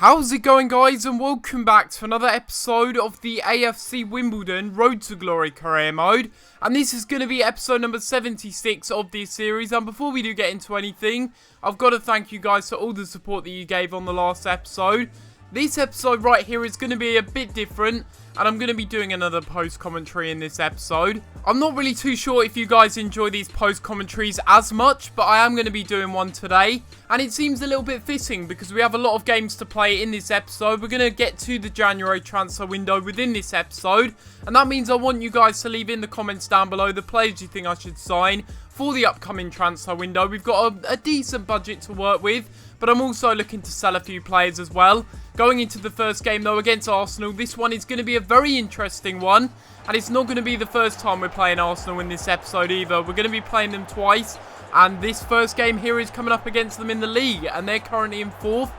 How's it going, guys, and welcome back to another episode of the AFC Wimbledon Road to Glory Career Mode. And this is going to be episode number 76 of this series. And before we do get into anything, I've got to thank you guys for all the support that you gave on the last episode. This episode right here is going to be a bit different, and I'm going to be doing another post commentary in this episode. I'm not really too sure if you guys enjoy these post commentaries as much, but I am going to be doing one today. And it seems a little bit fitting because we have a lot of games to play in this episode. We're going to get to the January transfer window within this episode. And that means I want you guys to leave in the comments down below the players you think I should sign for the upcoming transfer window. We've got a decent budget to work with, but I'm also looking to sell a few players as well. Going into the first game though against Arsenal, this one is going to be a very interesting one. And it's not going to be the first time we're playing Arsenal in this episode either. We're going to be playing them twice. And this first game here is coming up against them in the league. And they're currently in 4th.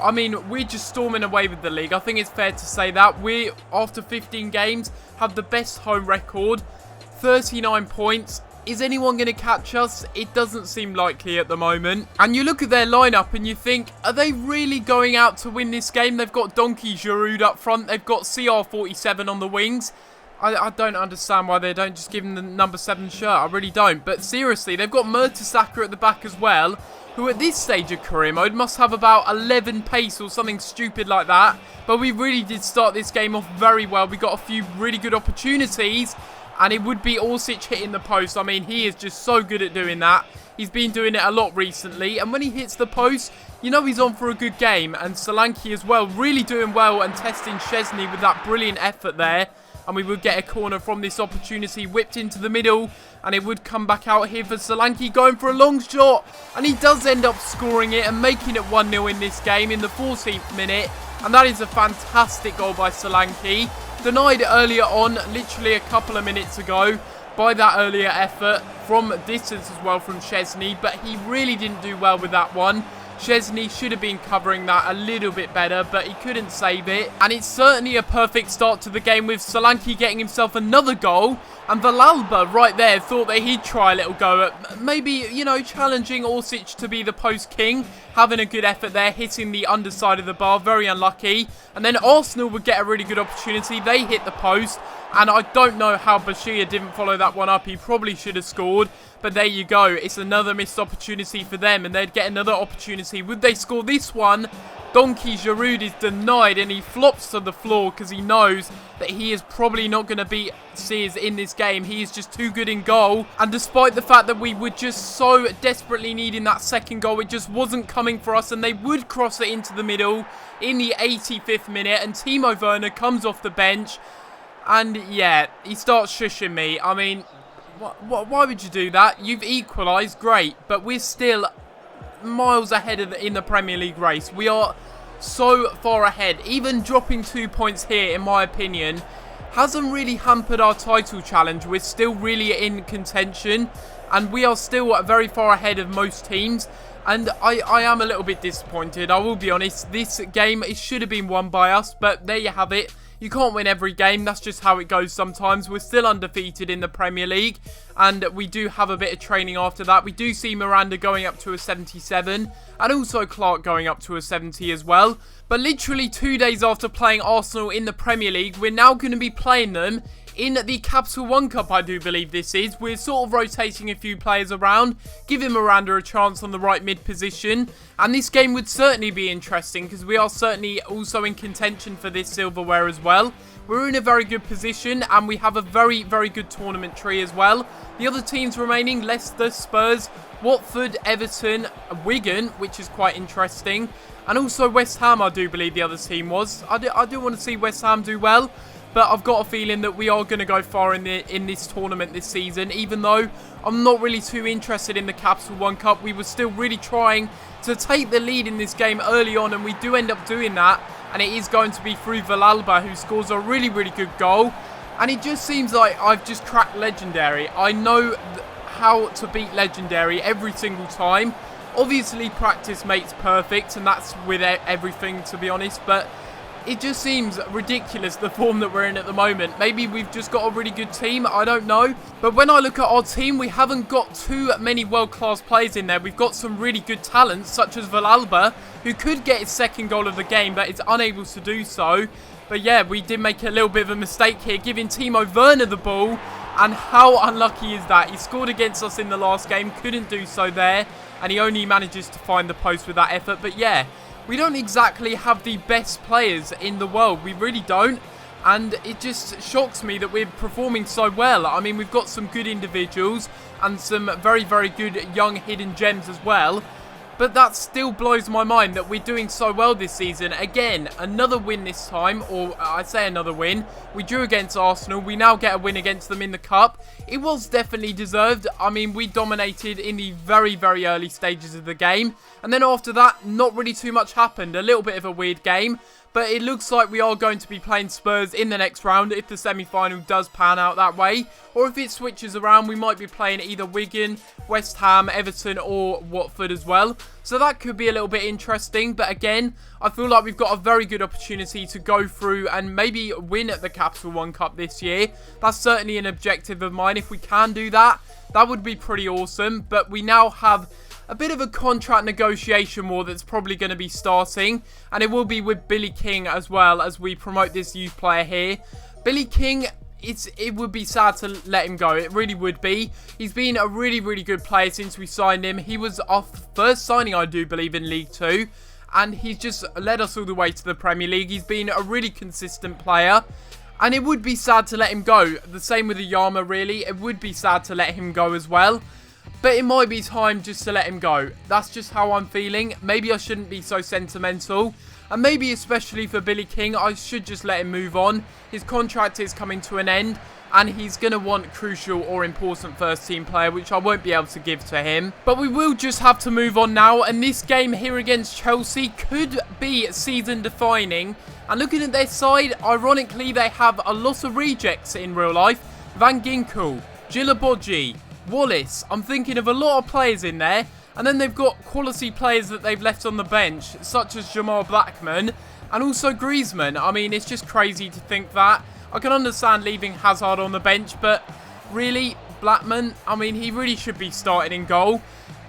I mean, we're just storming away with the league. I think it's fair to say that. We, after 15 games, have the best home record. 39 points. Is anyone going to catch us? It doesn't seem likely at the moment. And you look at their lineup and you think, are they really going out to win this game? They've got Donkey Giroud up front. They've got CR47 on the wings. I don't understand why they don't just give him the number 7 shirt. I really don't. But seriously, they've got Mertesacker at the back as well, who at this stage of career mode must have about 11 pace or something stupid like that. But we really did start this game off very well. We got a few really good opportunities. And it would be Orsic hitting the post. I mean, he is just so good at doing that. He's been doing it a lot recently. And when he hits the post, you know he's on for a good game. And Solanke as well, really doing well and testing Szczesny with that brilliant effort there. And we would get a corner from this opportunity, whipped into the middle. And it would come back out here for Solanke, going for a long shot. And he does end up scoring it and making it 1-0 in this game in the 14th minute. And that is a fantastic goal by Solanke. Denied earlier on, literally a couple of minutes ago, by that earlier effort from distance as well from Szczesny. But he really didn't do well with that one. Szczesny should have been covering that a little bit better, but he couldn't save it. And it's certainly a perfect start to the game with Solanke getting himself another goal. And Villalba right there thought that he'd try a little go at maybe, you know, challenging Orsic to be the post king. Having a good effort there, hitting the underside of the bar, very unlucky. And then Arsenal would get a really good opportunity. They hit the post. And I don't know how Bashir didn't follow that one up. He probably should have scored. But there you go. It's another missed opportunity for them. And they'd get another opportunity. Would they score this one? Donkey Giroud is denied. And he flops to the floor because he knows that he is probably not going to beat Sears in this game. He is just too good in goal. And despite the fact that we were just so desperately needing that second goal, it just wasn't coming for us. And they would cross it into the middle in the 85th minute. And Timo Werner comes off the bench. And yeah, he starts shushing me. I mean, why would you do that? You've equalised, great. But we're still miles ahead in the Premier League race. We are so far ahead. Even dropping 2 points here, in my opinion, hasn't really hampered our title challenge. We're still really in contention. And we are still very far ahead of most teams. And I am a little bit disappointed, I will be honest. This game, it should have been won by us. But there you have it. You can't win every game, that's just how it goes sometimes. We're still undefeated in the Premier League, and we do have a bit of training after that. We do see Miranda going up to a 77, and also Clark going up to a 70 as well. But literally 2 days after playing Arsenal in the Premier League, we're now going to be playing them in the Capital One Cup, I do believe this is. We're sort of rotating a few players around, giving Miranda a chance on the right mid position. And this game would certainly be interesting because we are certainly also in contention for this silverware as well. We're in a very good position and we have a very, very good tournament tree as well. The other teams remaining, Leicester, Spurs, Watford, Everton, Wigan, which is quite interesting. And also West Ham, I do believe the other team was. I do want to see West Ham do well. But I've got a feeling that we are going to go far in this tournament this season. Even though I'm not really too interested in the Capital One Cup. We were still really trying to take the lead in this game early on. And we do end up doing that. And it is going to be through Villalba, who scores a really, really good goal. And it just seems like I've just cracked Legendary. I know how to beat Legendary every single time. Obviously, practice makes perfect. And that's with everything, to be honest. But it just seems ridiculous, the form that we're in at the moment. Maybe we've just got a really good team, I don't know. But when I look at our team, we haven't got too many world-class players in there. We've got some really good talents, such as Villalba, who could get his second goal of the game, but is unable to do so. But yeah, we did make a little bit of a mistake here, giving Timo Werner the ball. And how unlucky is that? He scored against us in the last game, couldn't do so there. And he only manages to find the post with that effort. But yeah, we don't exactly have the best players in the world. We really don't. And it just shocks me that we're performing so well. I mean, we've got some good individuals and some very, very good young hidden gems as well. But that still blows my mind that we're doing so well this season. Again, another win this time, or I say another win. We drew against Arsenal. We now get a win against them in the Cup. It was definitely deserved. I mean, we dominated in the very, very early stages of the game. And then after that, not really too much happened. A little bit of a weird game. But it looks like we are going to be playing Spurs in the next round if the semi-final does pan out that way. Or if it switches around, we might be playing either Wigan, West Ham, Everton or Watford as well. So that could be a little bit interesting. But again, I feel like we've got a very good opportunity to go through and maybe win at the Capital One Cup this year. That's certainly an objective of mine. If we can do that, that would be pretty awesome. But we now have a bit of a contract negotiation war that's probably going to be starting, and it will be with Billy King as well as we promote this youth player here. Billy King, it would be sad to let him go. It really would be. He's been a really, really good player since we signed him. He was our first signing, I do believe, in League 2, and he's just led us all the way to the Premier League. He's been a really consistent player, and it would be sad to let him go. The same with Yama, really. It would be sad to let him go as well. But it might be time just to let him go. That's just how I'm feeling. Maybe I shouldn't be so sentimental. And maybe especially for Billy King, I should just let him move on. His contract is coming to an end. And he's going to want crucial or important first team player, which I won't be able to give to him. But we will just have to move on now. And this game here against Chelsea could be season defining. And looking at their side, ironically, they have a lot of rejects in real life. Van Ginkel, Gilabodji, Wallace. I'm thinking of a lot of players in there. And then they've got quality players that they've left on the bench, such as Jamal Blackman and also Griezmann. I mean, it's just crazy to think that. I can understand leaving Hazard on the bench, but really, Blackman, I mean, he really should be starting in goal.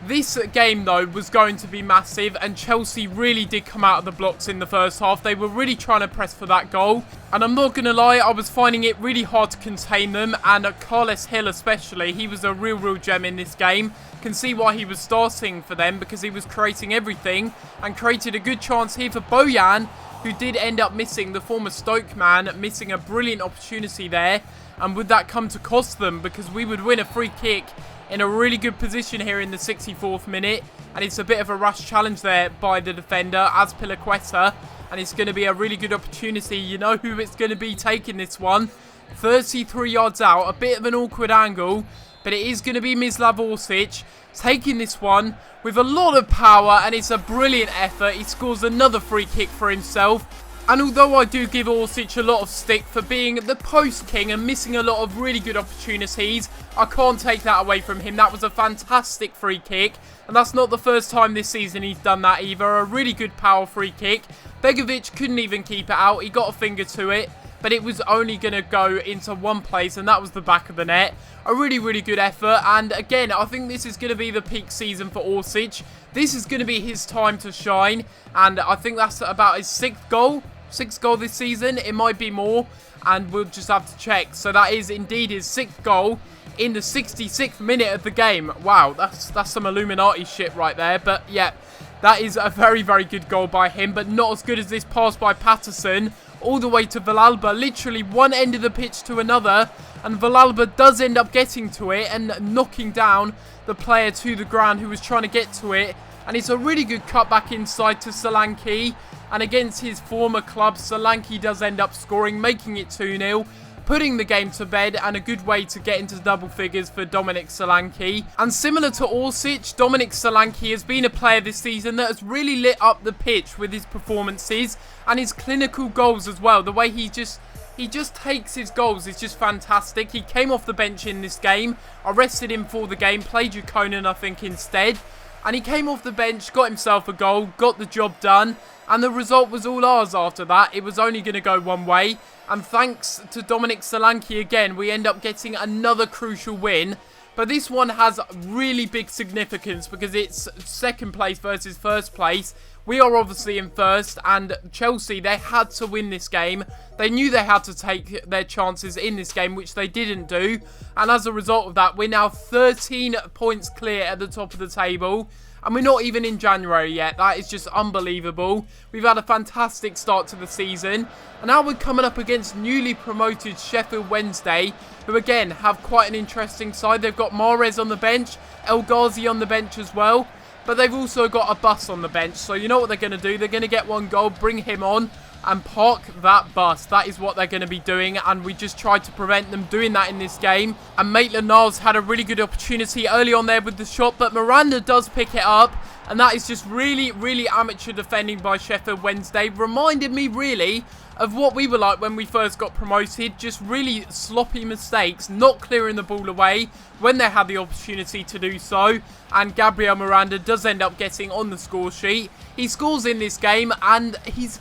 This game, though, was going to be massive, and Chelsea really did come out of the blocks in the first half. They were really trying to press for that goal, and I'm not going to lie, I was finding it really hard to contain them, and Carles Hill especially, he was a real gem in this game. Can see why he was starting for them, because he was creating everything, and created a good chance here for Bojan, who did end up missing, the former Stoke man, missing a brilliant opportunity there. And would that come to cost them? Because we would win a free kick in a really good position here in the 64th minute. And it's a bit of a rush challenge there by the defender, Azpilicueta. And it's going to be a really good opportunity. You know who it's going to be taking this one. 33 yards out, a bit of an awkward angle. But it is going to be Mislav Orsic taking this one with a lot of power. And it's a brilliant effort. He scores another free kick for himself. And although I do give Orsic a lot of stick for being the post king and missing a lot of really good opportunities, I can't take that away from him. That was a fantastic free kick. And that's not the first time this season he's done that either. A really good power free kick. Begovic couldn't even keep it out. He got a finger to it. But it was only going to go into one place, and that was the back of the net. A really good effort. And again, I think this is going to be the peak season for Orsic. This is going to be his time to shine. And I think that's about his sixth goal this season. It might be more, and we'll just have to check. So that is indeed his sixth goal in the 66th minute of the game. Wow, that's some Illuminati shit right there. But yeah, that is a very good goal by him, but not as good as this pass by Patterson all the way to Villalba, literally one end of the pitch to another, and Villalba does end up getting to it and knocking down the player to the ground who was trying to get to it. And it's a really good cut back inside to Solanke. And against his former club, Solanke does end up scoring, making it 2-0. Putting the game to bed, and a good way to get into double figures for Dominic Solanke. And similar to Orsic, Dominic Solanke has been a player this season that has really lit up the pitch with his performances and his clinical goals as well. The way he just takes his goals is just fantastic. He came off the bench in this game. I rested him for the game, played Jukonen I think instead. And he came off the bench, got himself a goal, got the job done. And the result was all ours after that. It was only going to go one way. And thanks to Dominic Solanke again, we end up getting another crucial win. But this one has really big significance because it's second place versus first place. We are obviously in first, and Chelsea, they had to win this game. They knew they had to take their chances in this game, which they didn't do. And as a result of that, we're now 13 points clear at the top of the table. And we're not even in January yet. That is just unbelievable. We've had a fantastic start to the season. And now we're coming up against newly promoted Sheffield Wednesday, who again have quite an interesting side. They've got Mahrez on the bench, El Ghazi on the bench as well. But they've also got a bus on the bench. So you know what they're going to do? They're going to get one goal, bring him on, and park that bus. That is what they're going to be doing, and we just tried to prevent them doing that in this game. And Maitland-Niles had a really good opportunity early on there with the shot, but Miranda does pick it up, and that is just really, really amateur defending by Sheffield Wednesday. Reminded me really of what we were like when we first got promoted. Just really sloppy mistakes, not clearing the ball away when they had the opportunity to do so. And Gabriel Miranda does end up getting on the score sheet. He scores in this game, and he's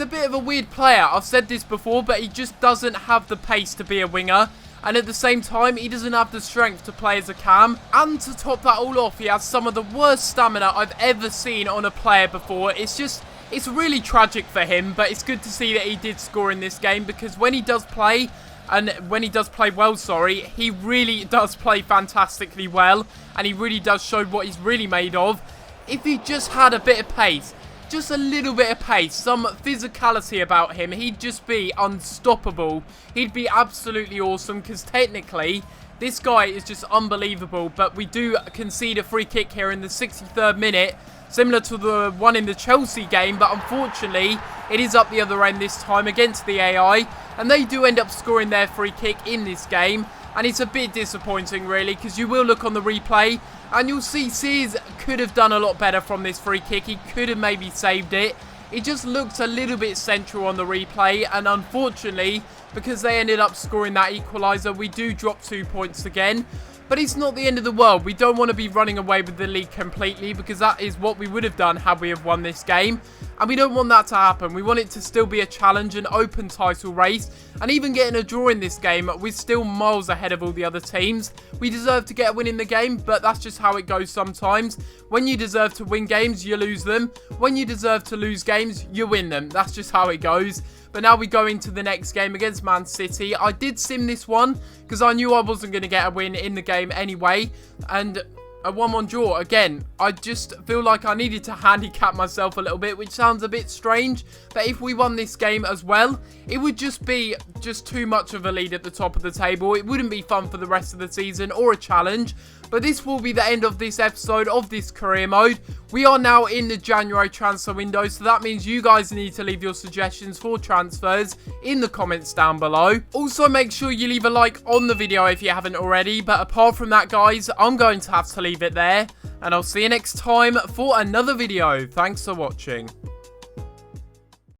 a bit of a weird player. I've said this before, but he just doesn't have the pace to be a winger. And at the same time, he doesn't have the strength to play as a cam. And to top that all off, he has some of the worst stamina I've ever seen on a player before. It's really tragic for him, but it's good to see that he did score in this game, because when he does play, and when he does play well, he really does play fantastically well, and he really does show what he's really made of. If he just had a bit of pace, just a little bit of pace, some physicality about him, he'd just be unstoppable. He'd be absolutely awesome, because technically, this guy is just unbelievable. But we do concede a free kick here in the 63rd minute, similar to the one in the Chelsea game, but unfortunately, it is up the other end this time against the AI, and they do end up scoring their free kick in this game. And it's a bit disappointing really, because you will look on the replay and you'll see Sears could have done a lot better from this free kick. He could have maybe saved it. It just looked a little bit central on the replay, and unfortunately, because they ended up scoring that equaliser, we do drop 2 points again. But it's not the end of the world. We don't want to be running away with the league completely, because that is what we would have done had we have won this game. And we don't want that to happen. We want it to still be a challenge, an open title race. And even getting a draw in this game, we're still miles ahead of all the other teams. We deserve to get a win in the game, but that's just how it goes sometimes. When you deserve to win games, you lose them. When you deserve to lose games, you win them. That's just how it goes. But now we go into the next game against Man City. I did sim this one because I knew I wasn't going to get a win in the game anyway. And a 1-1 draw. Again, I just feel like I needed to handicap myself a little bit, which sounds a bit strange. But if we won this game as well, it would just be too much of a lead at the top of the table. It wouldn't be fun for the rest of the season or a challenge. But this will be the end of this episode of this career mode. We are now in the January transfer window, so that means you guys need to leave your suggestions for transfers in the comments down below. Also, make sure you leave a like on the video if you haven't already. But apart from that, guys, I'm going to have to leave it there. And I'll see you next time for another video. Thanks for watching.